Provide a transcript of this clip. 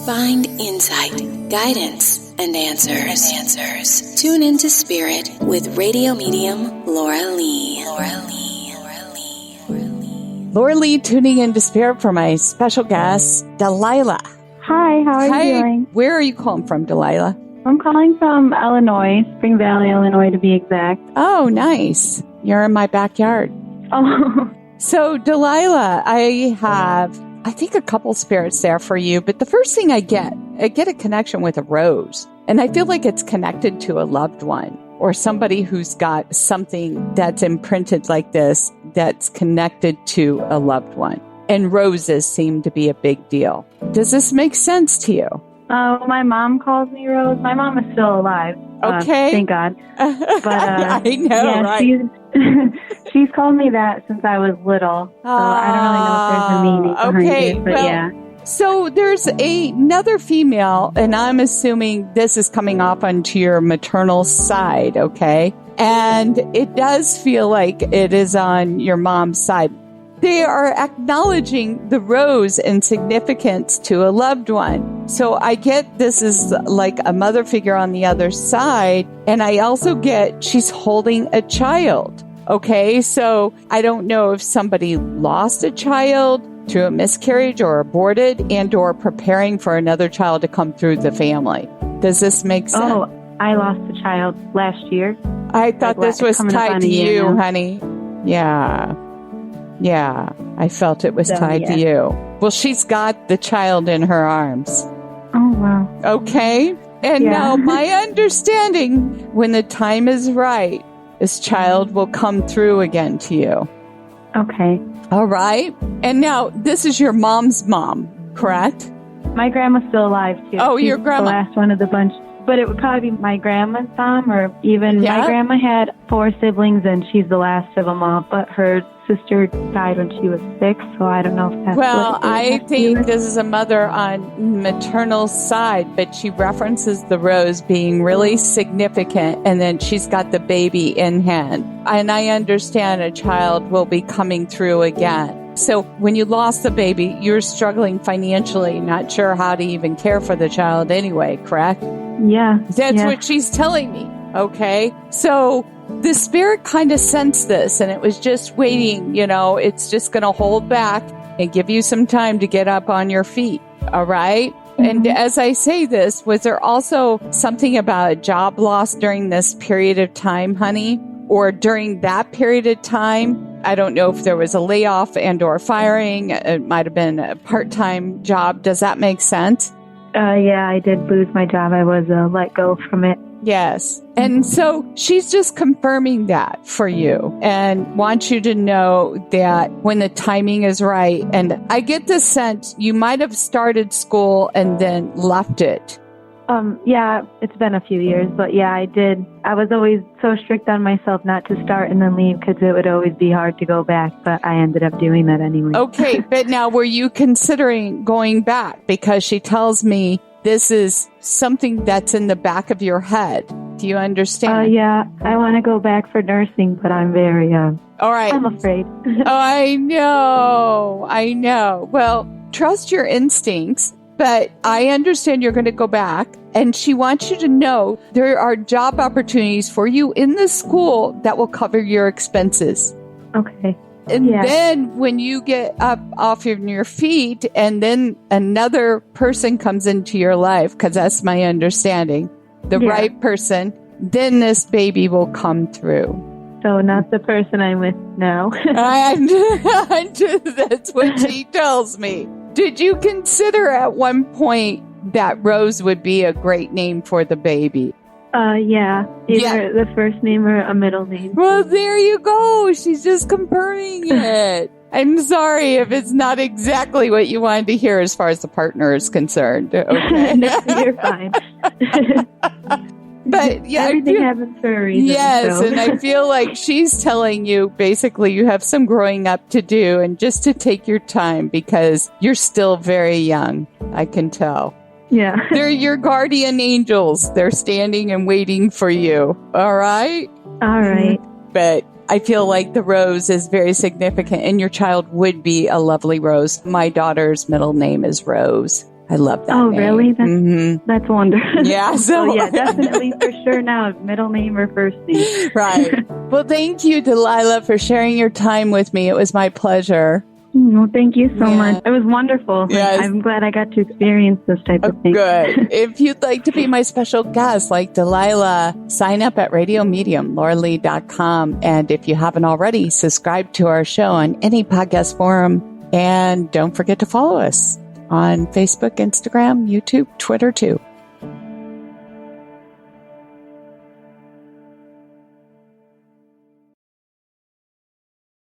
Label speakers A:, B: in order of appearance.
A: Find insight, guidance, and answers. Tune into Spirit with radio medium Laura Lee.
B: Laura Lee tuning into Spirit for my special guest, Delilah.
C: Hi, how are you doing?
B: Where are you calling from, Delilah?
C: I'm calling from Illinois, Spring Valley, Illinois to be exact.
B: Oh, nice. You're in my backyard.
C: Oh.
B: So, Delilah, I have, I think, a couple spirits there for you, but the first thing I get a connection with a rose. And I feel like it's connected to a loved one or somebody who's got something that's imprinted like this that's connected to a loved one. And roses seem to be a big deal. Does this make sense to you?
C: My mom calls me Rose. My mom is still alive.
B: Okay.
C: Thank God. But
B: I know,
C: yeah,
B: right?
C: She's called me that since I was little. So I don't really know if there's a meaning behind it, but yeah.
B: So there's another female, and I'm assuming this is coming off onto your maternal side, okay? And it does feel like it is on your mom's side. They are acknowledging the rose and significance to a loved one. So I get this is like a mother figure on the other side. And I also get she's holding a child. Okay, so I don't know if somebody lost a child through a miscarriage or aborted and or preparing for another child to come through the family. Does this make sense?
C: Oh, I lost a child last year.
B: I thought this was tied to you, honey. Yeah, I felt it was tied to you. Well, she's got the child in her arms.
C: Oh, wow.
B: Okay. And now my understanding, when the time is right, this child will come through again to you.
C: Okay.
B: All right. And now this is your mom's mom, correct?
C: My grandma's still alive, too.
B: Oh,
C: She's
B: your grandma.
C: the last one of the bunch. But it would probably be my grandma's mom, or even my grandma had 4 siblings, and she's the last of them all. But her sister died when she was 6, so I don't know if that's
B: Well, I think this is a mother on maternal side, but she references the rose being really significant, and then she's got the baby in hand. And I understand a child will be coming through again. So when you lost the baby, you're struggling financially, not sure how to even care for the child anyway, correct?
C: Yeah.
B: That's what she's telling me. Okay. So the spirit kind of sensed this and it was just waiting, it's just going to hold back and give you some time to get up on your feet. All right. Mm-hmm. And as I say this, was there also something about a job loss during this period of time, honey? Or during that period of time? I don't know if there was a layoff and or firing. It might have been a part-time job. Does that make sense?
C: Yeah, I did lose my job. I was let go from it.
B: Yes. And so she's just confirming that for you and wants you to know that when the timing is right. And I get the sense you might have started school and then left it.
C: Yeah, it's been a few years, but yeah, I did. I was always so strict on myself not to start and then leave because it would always be hard to go back, but I ended up doing that anyway.
B: Okay, but now were you considering going back? Because she tells me this is something that's in the back of your head. Do you understand?
C: Yeah, I want to go back for nursing, but I'm very,
B: all right.
C: I'm afraid.
B: I know. Well, trust your instincts. But I understand you're going to go back, and she wants you to know there are job opportunities for you in the school that will cover your expenses.
C: Okay.
B: And then when you get up off of your feet and then another person comes into your life, because that's my understanding, the right person, then this baby will come through.
C: So not the person I'm with now.
B: That's what she tells me. Did you consider at one point that Rose would be a great name for the baby?
C: Yeah. Either the first name or a middle name.
B: Well, there you go. She's just confirming it. I'm sorry if it's not exactly what you wanted to hear as far as the partner is concerned. Okay.
C: No, you're fine.
B: But yeah,
C: everything happens for a reason.
B: Yes,
C: so.
B: And I feel like she's telling you basically you have some growing up to do and just to take your time because you're still very young. I can tell.
C: Yeah.
B: They're your guardian angels. They're standing and waiting for you. All right?
C: All right.
B: But I feel like the rose is very significant and your child would be a lovely rose. My daughter's middle name is Rose. I love that
C: Oh,
B: name.
C: really? That's wonderful.
B: Yeah. So
C: yeah, definitely for sure now, middle name or first name.
B: Right. Well, thank you, Delilah, for sharing your time with me. It was my pleasure.
C: Well, thank you so much. It was wonderful.
B: Yes.
C: I'm glad I got to experience this type of thing.
B: Good. If you'd like to be my special guest like Delilah, sign up at RadioMedium.com. And if you haven't already, subscribe to our show on any podcast forum. And don't forget to follow us on Facebook, Instagram, YouTube, Twitter too.